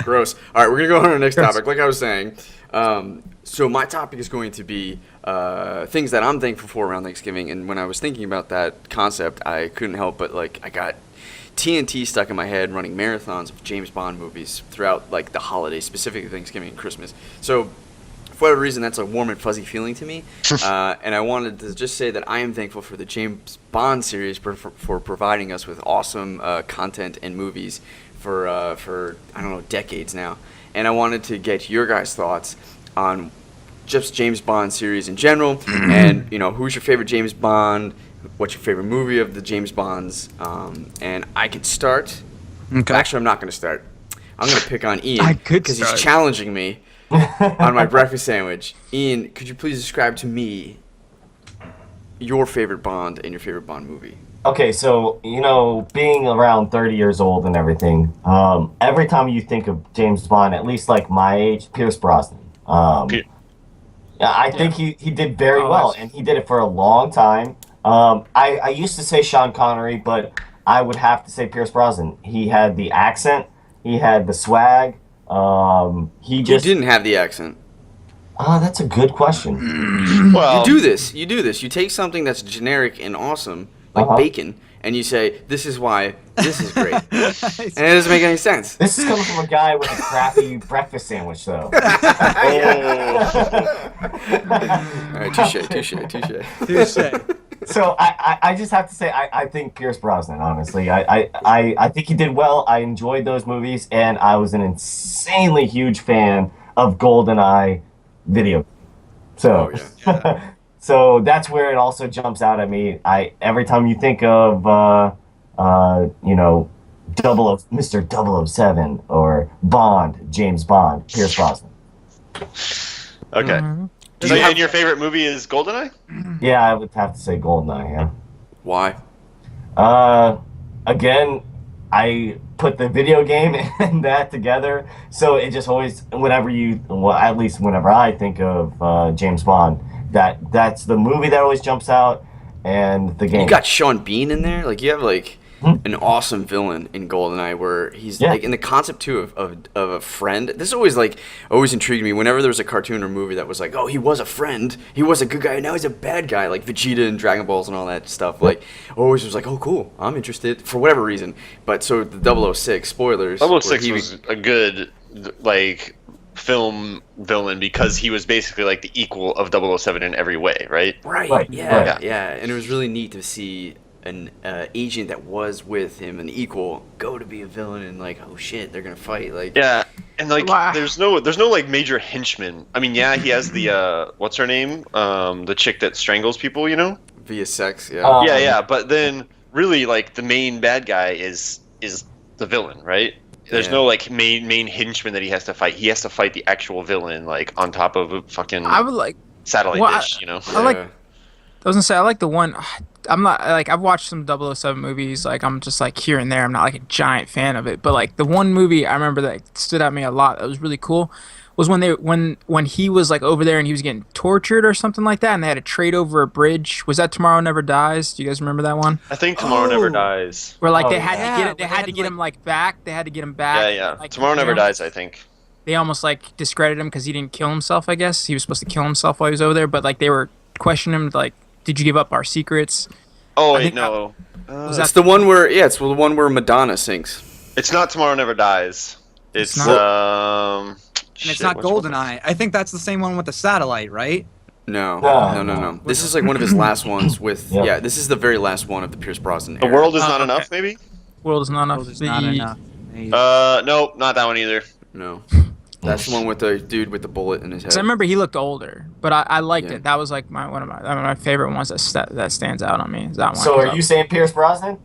Gross. All right, we're gonna go on to our next topic. Like I was saying, so my topic is going to be things that I'm thankful for around Thanksgiving. And when I was thinking about that concept, I couldn't help but I got TNT stuck in my head running marathons of James Bond movies throughout like the holidays, specifically Thanksgiving and Christmas. So for whatever reason, that's a warm and fuzzy feeling to me. And I wanted to just say that I am thankful for the James Bond series for providing us with awesome content and movies for I don't know, decades now. And I wanted to get your guys' thoughts on just James Bond series in general, and who's your favorite James Bond? What's your favorite movie of the James Bonds? And I could start. Okay. Actually, I'm not going to start. I'm going to pick on Ian because he's challenging me on my breakfast sandwich. Ian, could you please describe to me your favorite Bond and your favorite Bond movie? Okay, so, being around 30 years old and everything, every time you think of James Bond, at least like my age, Pierce Brosnan. I think he did very well, and he did it for a long time. I used to say Sean Connery, but I would have to say Pierce Brosnan. He had the accent, he had the swag. He didn't have the accent. That's a good question. Well, you do this. You take something that's generic and awesome, like bacon, and you say, this is why this is great. And it doesn't make any sense. This is coming from a guy with a crappy breakfast sandwich, though. All right, touche. So I just have to say, I think Pierce Brosnan, honestly. I think he did well. I enjoyed those movies, and I was an insanely huge fan of GoldenEye video. So, so that's where it also jumps out at me. Every time you think of, Mr. 007 or Bond, James Bond, Pierce Brosnan. Okay. Mm-hmm. So, and your favorite movie is GoldenEye? Yeah, I would have to say GoldenEye, yeah. Why? Again, I put the video game and that together, so it just always, at least whenever I think of James Bond, that's the movie that always jumps out, and the game. You got Sean Bean in there? Like, you have, an awesome villain in GoldenEye where he's like in the concept too of a friend. This always intrigued me whenever there was a cartoon or movie that was like, oh, he was a friend, he was a good guy, now he's a bad guy, like Vegeta and Dragon Balls and all that stuff. Like, always was like, oh, cool, I'm interested for whatever reason. But so the 006 spoilers. 006 was a good film villain because he was basically like the equal of 007 in every way, right? Right. Yeah. And it was really neat to see an agent that was with him, an equal, go to be a villain, and like, oh shit, they're gonna fight. Like, yeah, and like, there's no like major henchmen. I mean, yeah, he has the what's her name, the chick that strangles people, via sex. Yeah. Yeah. But then, really, like, the main bad guy is the villain, right? There's no like main henchman that he has to fight. He has to fight the actual villain, like on top of a fucking satellite dish, I was gonna say, I like the one. I'm not like, I've watched some 007 movies. Like, I'm just like here and there. I'm not like a giant fan of it, but like the one movie I remember that stood out to me a lot that was really cool was when he was like over there and he was getting tortured or something like that, and they had to trade over a bridge. Was that Tomorrow Never Dies? Do you guys remember that one? I think Tomorrow Never Dies. Where like they had to get him like back. They had to get him back. Yeah. Like, Tomorrow Never Dies, I think. They almost like discredited him because he didn't kill himself. I guess he was supposed to kill himself while he was over there, but like they were questioning him like, did you give up our secrets? Oh wait, no. It's the one where it's the one where Madonna sings. It's not Tomorrow Never Dies. It's and it's not GoldenEye. I think that's the same one with the satellite, right? No. This is like one of his last ones with this is the very last one of the Pierce Brosnan era. The World Is Not Enough, maybe? World Is Not Enough. World Is Not Enough. No, not that one either. No. That's the one with the dude with the bullet in his head. I remember he looked older, but I liked it. That was like one of my favorite ones that stands out on me. Is that one? So are you saying Pierce Brosnan?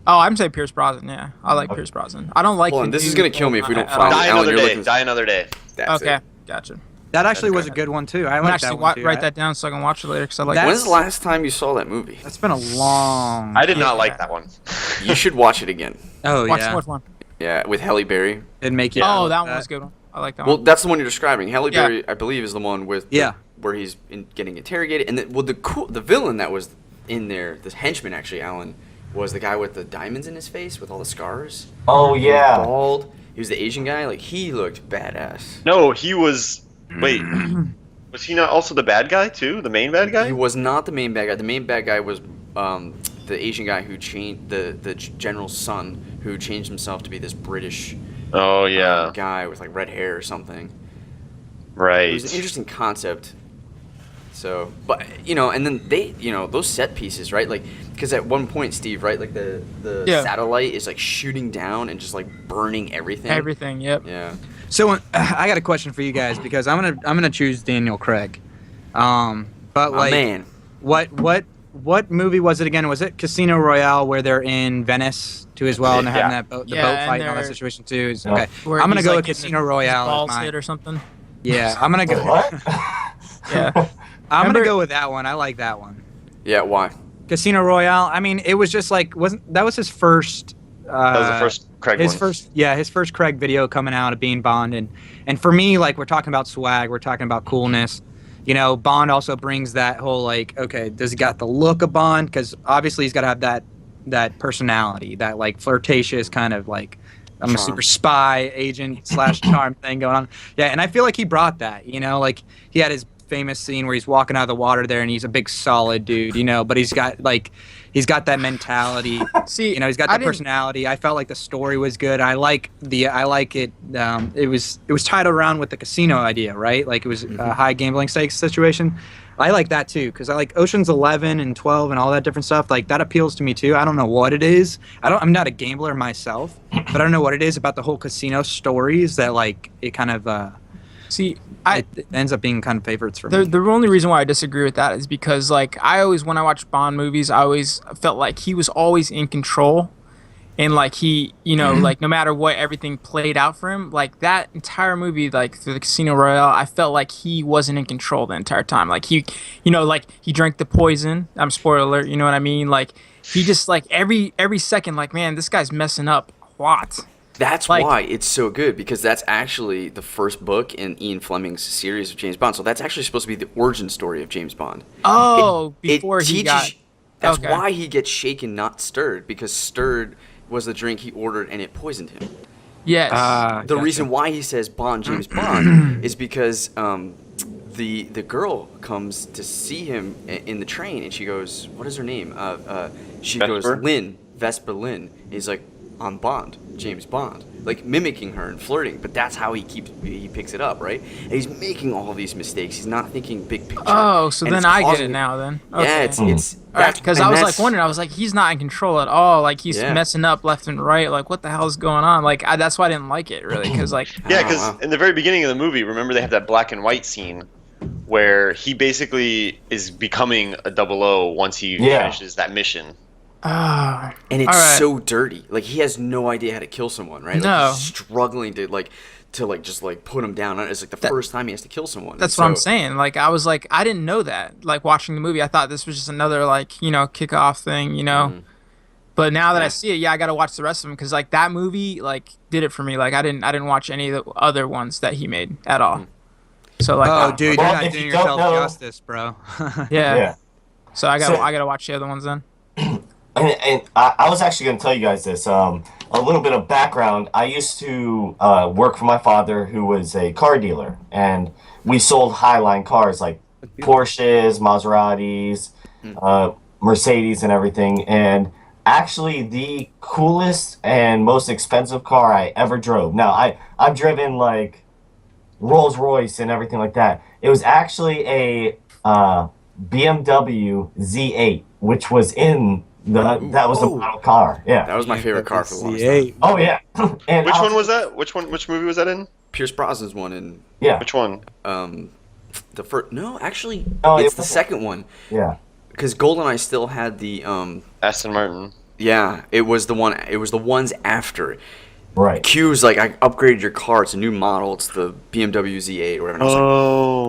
Oh, I'm saying Pierce Brosnan. Yeah, I like Pierce Brosnan. I don't like. Hold on, this is gonna kill me if we don't find Die Another Day. Okay, gotcha. That actually was a good one too. I like that one too. Write that down so I can watch it later because I like. When's the last time you saw that movie? That's been a long. I did not like that one. You should watch it again. Watch one. Yeah, with Halle Berry. It'd make you. Oh, that one was a good one. I like that one. Well, that's the one you're describing. Halle Berry, I believe, is the one with where he's getting interrogated, and the villain that was in there, the henchman actually, Alan, was the guy with the diamonds in his face with all the scars. Oh yeah. Bald. He was the Asian guy. Like he looked badass. No, he was. Wait, was he not also the bad guy too? The main bad guy? He was not the main bad guy. The main bad guy was the Asian guy who changed the general's son, who changed himself to be this British. Oh yeah. Guy with like red hair or something. Right. It was an interesting concept. So, but and then they, those set pieces, right? Like, because at one point, Steve, right, like the satellite is like shooting down and just like burning everything. Everything, yep. Yeah. So I got a question for you guys because I'm gonna choose Daniel Craig. But like, man, what movie was it again? Was it Casino Royale where they're in Venice too as well and they're having the boat fight and all that situation too? Okay, I'm gonna go with Casino Royale. Balls hit or something. Yeah, I'm gonna go. What? Yeah. I'm gonna go with that one. I like that one. Yeah, why? Casino Royale. I mean, it was just like that was his first. That was the first Craig one. His first Craig video coming out of being Bond, and for me, like we're talking about swag, we're talking about coolness. Bond also brings that whole like, okay, does he got the look of Bond? Because obviously he's got to have that personality, that like flirtatious kind of like I'm a super spy agent / charm thing going on. Yeah, and I feel like he brought that. Like he had his famous scene where he's walking out of the water there and he's a big solid dude, but he's got that mentality. See, he's got that personality. I felt like the story was good. I like it. It was tied around with the casino idea, right? Like it was a high gambling stakes situation. I like that too because I like Ocean's 11 and 12 and all that different stuff. Like that appeals to me too. I don't know what it is. I'm not a gambler myself, but I don't know what it is about the whole casino stories that like it kind of. It ends up being kind of favorites for me. The only reason why I disagree with that is because, like, when I watch Bond movies, I always felt like he was always in control. And, like, he, like, no matter what, everything played out for him. Like, that entire movie, like, through the Casino Royale, I felt like he wasn't in control the entire time. Like, he drank the poison. I'm spoiler alert, you know what I mean? Like, he just, like, every second, like, man, this guy's messing up a lot. That's why it's so good, because that's actually the first book in Ian Fleming's series of James Bond. So that's actually supposed to be the origin story of James Bond. Oh, That's why he gets shaken, not stirred, because stirred was the drink he ordered and it poisoned him. Yes. The reason why he says Bond, James Bond, is because the girl comes to see him in the train, and she goes, what is her name? She goes, Lynn, Vespa Lynn. He's like, I'm Bond, James Bond, like mimicking her and flirting, but that's how he picks it up, right? And he's making all these mistakes. He's not thinking big picture. Oh, so then I get it now then. Okay. Yeah, it's because I was like wondering. I was like, he's not in control at all. Like he's messing up left and right. Like what the hell is going on? Like that's why I didn't like it really, because like because in the very beginning of the movie, remember they have that black and white scene where he basically is becoming a 00 once he finishes that mission. And it's so dirty. Like he has no idea how to kill someone, right? No. Like, he's struggling to just put him down. It's like the first time he has to kill someone. That's what I'm saying. Like I was like, I didn't know that. Like watching the movie, I thought this was just another kickoff thing, But now that I see it, I got to watch the rest of them because like that movie like did it for me. Like I didn't watch any of the other ones that he made at all. So like, dude, you're not doing yourself justice, bro. Yeah. So I gotta watch the other ones then. And I was actually going to tell you guys this. A little bit of background. I used to work for my father, who was a car dealer, and we sold highline cars like Porsches, Maseratis, Mercedes, and everything. And actually, the coolest and most expensive car I ever drove. Now, I've driven like Rolls Royce and everything like that. It was actually a BMW Z8, which was in. That was the model car. Yeah, that was my favorite car for the longest time. Oh yeah. And which one was that? Which movie was that in? Pierce Brosnan's one in. Yeah. Which one? The first. No, actually, it's the second one. Yeah. Because GoldenEye still had the Aston Martin. Yeah, it was the one. It was the ones after. Right. Q's like, I upgraded your car. It's a new model. It's the BMW Z8 or whatever. And I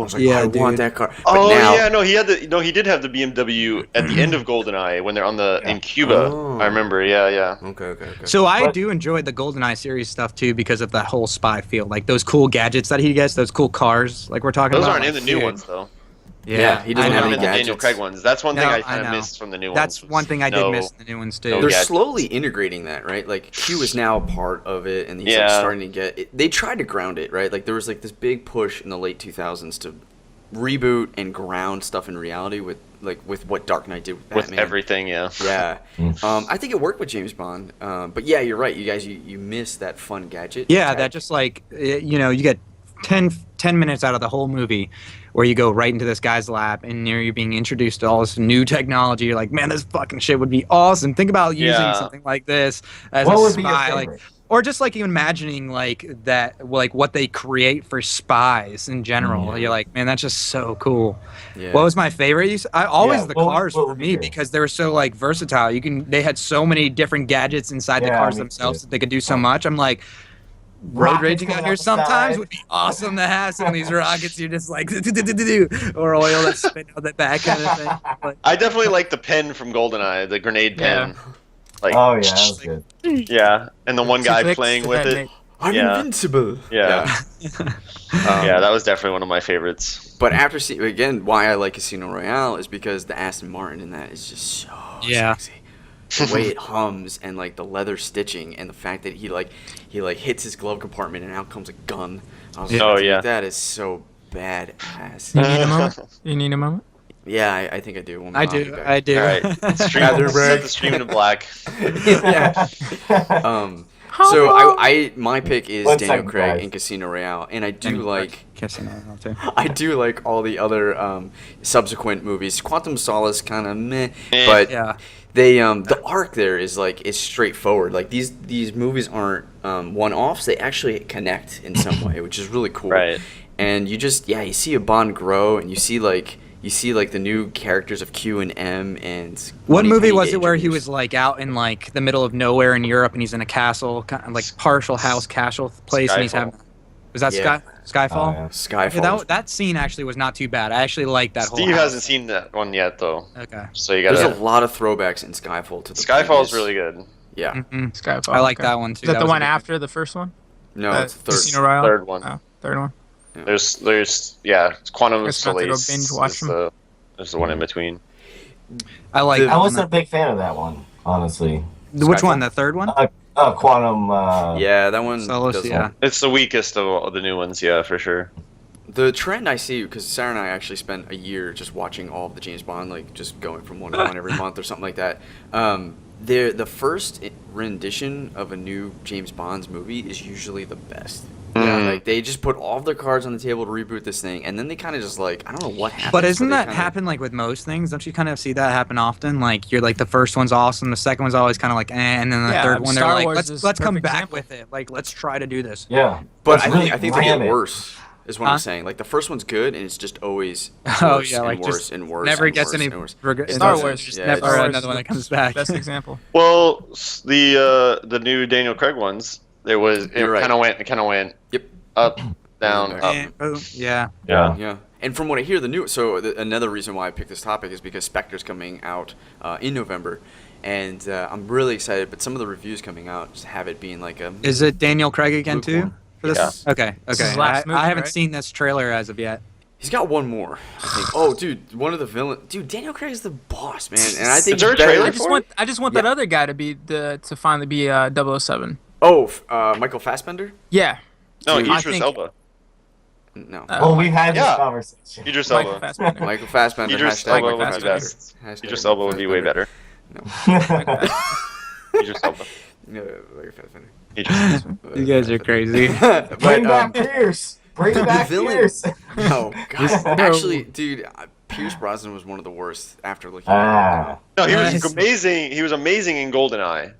was like, I want that car. But he did have the BMW at the end of GoldenEye when they're in Cuba. I remember. Yeah. Okay. So I do enjoy the GoldenEye series stuff too because of that whole spy feel, like those cool gadgets that he gets, those cool cars, like we're talking about. Those aren't in the new ones though. Yeah, he doesn't Not have even any the Daniel gadgets. Craig ones. That's one thing No, I I kind of know. missed from the new ones. That's one thing I did miss in the new ones too. no They're gadgets. slowly integrating that, right? Like Q is now a part of it, and he's like starting to get it. They tried to ground it, right? Like there was like this big push in the late 2000s to reboot and ground stuff in reality with what Dark Knight did with Batman. With everything, yeah. Yeah. I think it worked with James Bond. But yeah, you're right. You guys, you missed that fun gadget. Yeah, tag. that just like you get 10 minutes out of the whole movie where you go right into this guy's lab and you're being introduced to all this new technology. You're like, man, this fucking shit would be awesome. Think about using something like this as a spy, like, or just like imagining like that, like what they create for spies in general. You're like, man, that's just so cool. Yeah. What was my favorite? I always the cars what for me because they were so like versatile. They had so many different gadgets inside the cars themselves that they could do so much. I'm like, road raging out here sometimes would be awesome to have some of these rockets. You're just like or oil that's spitting out the back kind of thing. Like, I definitely like the pen from GoldenEye, the grenade pen. Like, oh yeah, that was good. Yeah, and the one guy playing with it. I'm invincible. Yeah. Yeah, that was definitely one of my favorites. But after seeing again, why I like Casino Royale is because the Aston Martin in that is just so sexy. The way it hums and like the leather stitching and the fact that he hits his glove compartment and out comes a gun. I was like, dude, that is so badass. You need a moment? You need a moment? Yeah, I think I do. I do. All right. Set the stream to black. Yeah. So my pick is Daniel Craig in Casino Royale, and I do like Casino Royale too. I do like all the other subsequent movies. Quantum of Solace kind of meh, but they the arc there is straightforward. Like these movies aren't one-offs; they actually connect in some way, which is really cool. Right. And you just you see a Bond grow, and you see the new characters of Q and M and what movie was it where he was like out in like the middle of nowhere in Europe and he's in a castle, kind of like partial house castle place, and he's having. Was that Skyfall? Yeah. Skyfall. Yeah, that scene actually was not too bad. I actually like that whole. Steve hasn't seen that one yet, though. Okay. So you got. There's a lot of throwbacks in Skyfall to the. Skyfall's really good. Yeah. Mm-hmm. Skyfall. I like that one too. Is that the one after the first one? No, it's the third. Casino Royale? Third one. Oh, third one. Yeah. There's Quantum of Solace. Binge watch them. There's the one in between. I like. I wasn't a big fan of that one, honestly. Which one? The third one? Quantum. Yeah, that one. Solace, yeah. It's the weakest of all the new ones, yeah, for sure. The trend I see, because Sarah and I actually spent a year just watching all of the James Bond, like just going from one to one every month or something like that. The first rendition of a new James Bond's movie is usually the best. Yeah, like they just put all of their cards on the table to reboot this thing, and then they kind of just like, I don't know what happened. But isn't that happen like with most things? Don't you kind of see that happen often? Like you're like the first one's awesome, the second one's always kind of like, and then the third one they're Star like, Wars let's come back example. with it. Like let's try to do this. Yeah, but really I think they get worse. Is what I'm saying. Like the first one's good, and it's just always worse and worse and worse. Never and gets worse any. and worse. Star Wars Just never another one that comes back. Best example. Well, the new Daniel Craig ones, it You're kind of went. Yep. Up, down, up. Yeah. Yeah. And from what I hear, another reason why I picked this topic is because Spectre's coming out in November, and I'm really excited. But some of the reviews coming out just have it being like a. Is it Daniel Craig again lukewarm. too? For this? Yeah. Okay. This is his last movie, I haven't right? seen this trailer as of yet. He's got one more, I think. Oh, dude, one of the villains. Dude, Daniel Craig is the boss, man, and I think Is there a he's better. trailer? I just want that other guy to finally be 007. Oh, Michael Fassbender? Yeah. No, Dude, Idris Elba. No. Well, we've had this Yeah. conversation. Idris Michael Elba. Fassbender. Michael Fassbender. Idris hashtag Elba Michael would be Fassbender. best. Hashtag Idris Elba would be way better. Idris Elba. No, Michael Fassbender. Idris. You guys are crazy. Bring back Pierce. Bring back villain- Pierce. No, God. Actually, dude, Pierce Brosnan was one of the worst after looking at it. No, he was Nice. amazing. He was amazing in GoldenEye.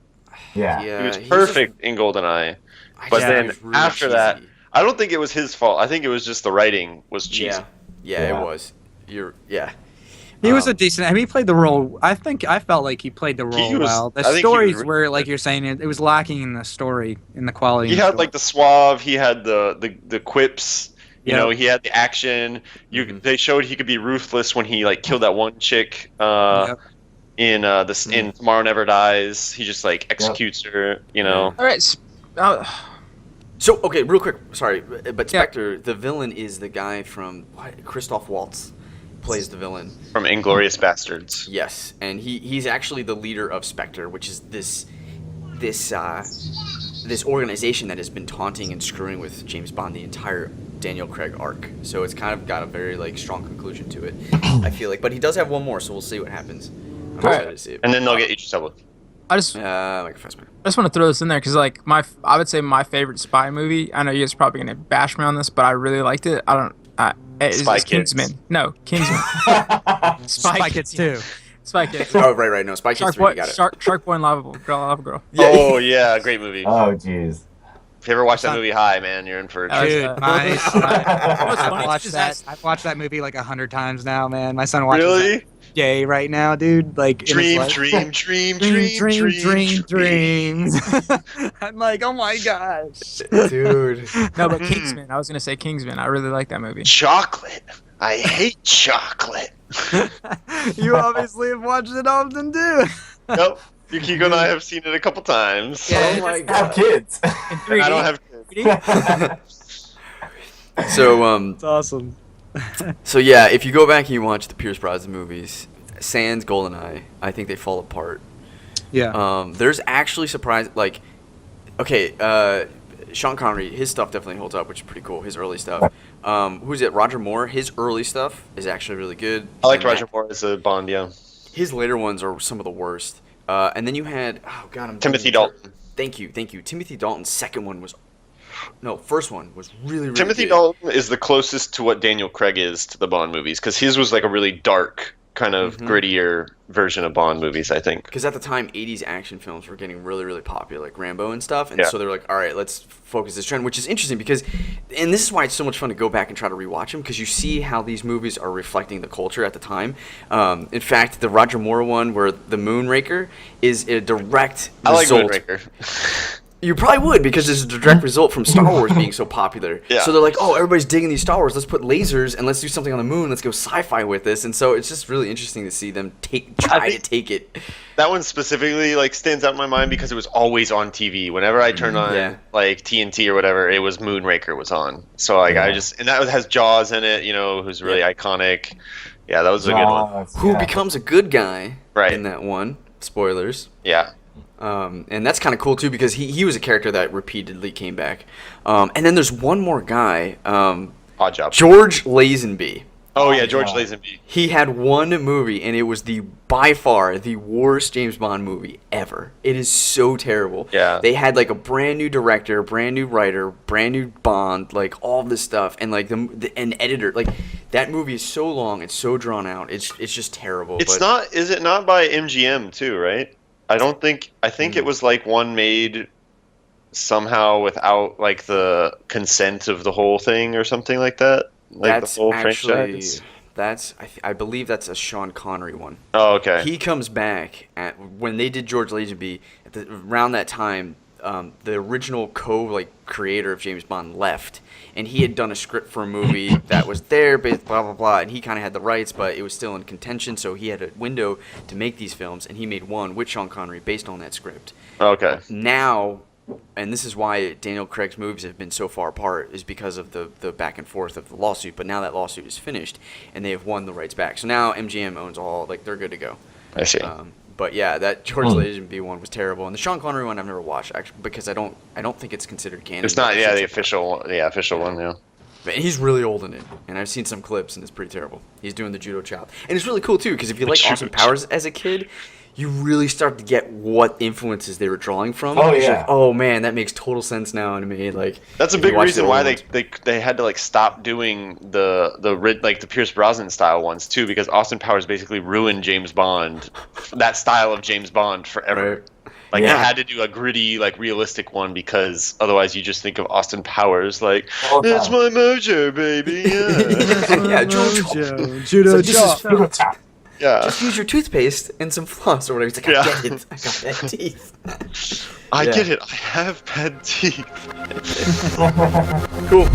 Yeah. Yeah, He was he's perfect in GoldenEye. just- But yeah, then he was really after that, cheesy. I don't think it was his fault. I think it was just the writing was cheesy. Yeah, Yeah. it was. He was a decent. I mean, he played the role. I felt like he played the role well. The I think he stories was were like you're saying. It was lacking in the story, in the quality. He in the had story. like the suave. He had the quips. You Yep. know, he had the action. They showed he could be ruthless when he like killed that one chick Yep. in Tomorrow Never Dies. He just like executes her. You know. All right. So, okay, real quick. Sorry, but Spectre, the villain is the guy from Christoph Waltz plays the villain from Inglourious Bastards. Yes, and he's actually the leader of Spectre, which is this organization that has been taunting and screwing with James Bond the entire Daniel Craig arc. So it's kind of got a very like strong conclusion to it. I feel like, but he does have one more, so we'll see what happens. I'm excited to see it. And then they'll get Idris Elba. I just like a Fassbender. I just want to throw this in there because like I would say my favorite spy movie. I know you guys are probably gonna bash me on this, but I really liked it. It's Kingsman. No, Kingsman. Spy Kids 2. Spy Kids. Oh, right. No, Spy Kids 3, you got it. Shark Boy and Lava Girl. Yeah. Oh, yeah, great movie. Oh, jeez. If you ever watch that movie High, man, you're in for a treat. Dude, I've watched that movie like 100 times now, man. My son watches that day right now, dude. Like dreams. I'm like, oh my gosh, dude. No, but Kingsman. I was gonna say Kingsman. I really like that movie. Chocolate. I hate chocolate. You obviously have watched it often, too. Nope. Yukiko and I have seen it a couple times. Yeah, oh my God. Have kids. And I don't have kids. So It's awesome. So yeah, if you go back and you watch the Pierce Brosnan movies, sans GoldenEye, I think they fall apart. Yeah. There's actually Sean Connery, his stuff definitely holds up, which is pretty cool. His early stuff. Who's it? Roger Moore. His early stuff is actually really good. I liked Roger Moore as a Bond, yeah. His later ones are some of the worst. And then you had Timothy Dalton. Thank you. Timothy Dalton's first one was really Timothy good. Dalton is the closest to what Daniel Craig is to the Bond movies, because his was like a really dark, kind of grittier version of Bond movies, I think. Because at the time, 80s action films were getting really, really popular, like Rambo and stuff. And so they were like, all right, let's focus this trend, which is interesting because, and this is why it's so much fun to go back and try to rewatch them, because you see how these movies are reflecting the culture at the time. In fact, the Roger Moore one, where the Moonraker is a direct result. I like Moonraker. You probably would, because it's a direct result from Star Wars being so popular. Yeah. So they're like, oh, everybody's digging these Star Wars. Let's put lasers and let's do something on the moon. Let's go sci-fi with this. And so it's just really interesting to see them try to take it. That one specifically like stands out in my mind because it was always on TV. Whenever I turned on like TNT or whatever, it was Moonraker was on. So like and that has Jaws in it, who's really iconic. Yeah, that was a good one. Who becomes a good guy in that one? Spoilers. Yeah. And that's kind of cool too, because he was a character that repeatedly came back. And then there's one more guy, Odd Job. George Lazenby. Oh yeah, George Lazenby. He had one movie, and it was by far the worst James Bond movie ever. It is so terrible. Yeah. They had like a brand new director, brand new writer, brand new Bond, like all this stuff, and like an editor. Like that movie is so long, it's so drawn out. It's just terrible. Is it not by MGM too, right? I think it was like one made somehow without like the consent of the whole thing or something like that. Like that's the whole actually franchise. I believe that's a Sean Connery one. Oh, okay. He comes back when they did George Lazenby around that time. The original creator of James Bond left, and he had done a script for a movie that was there, blah blah blah, and he kind of had the rights, but it was still in contention, so he had a window to make these films, and he made one with Sean Connery based on that script. Okay. Now, and this is why Daniel Craig's movies have been so far apart, is because of the back and forth of the lawsuit, but now that lawsuit is finished, and they have won the rights back. So now MGM owns all, they're good to go. I see. But yeah, that George Lazenby one was terrible, and the Sean Connery one I've never watched actually, because I don't think it's considered canon. It's not, the official one, yeah. But he's really old in it, and I've seen some clips, and it's pretty terrible. He's doing the judo chop, and it's really cool too, because if you like Austin Powers as a kid, you really start to get what influences they were drawing from. Oh yeah. Like, oh man, that makes total sense now to me. Like that's a big reason why they had to like stop doing the Pierce Brosnan style ones too, because Austin Powers basically ruined James Bond, that style of James Bond forever. Right. Like they had to do a gritty, like realistic one, because otherwise you just think of Austin Powers like it's my mojo, baby. Yeah, judo chop. Yeah. Just use your toothpaste and some floss or whatever. He's like, I get it. I got bad teeth. I get it. I have bad teeth. Cool.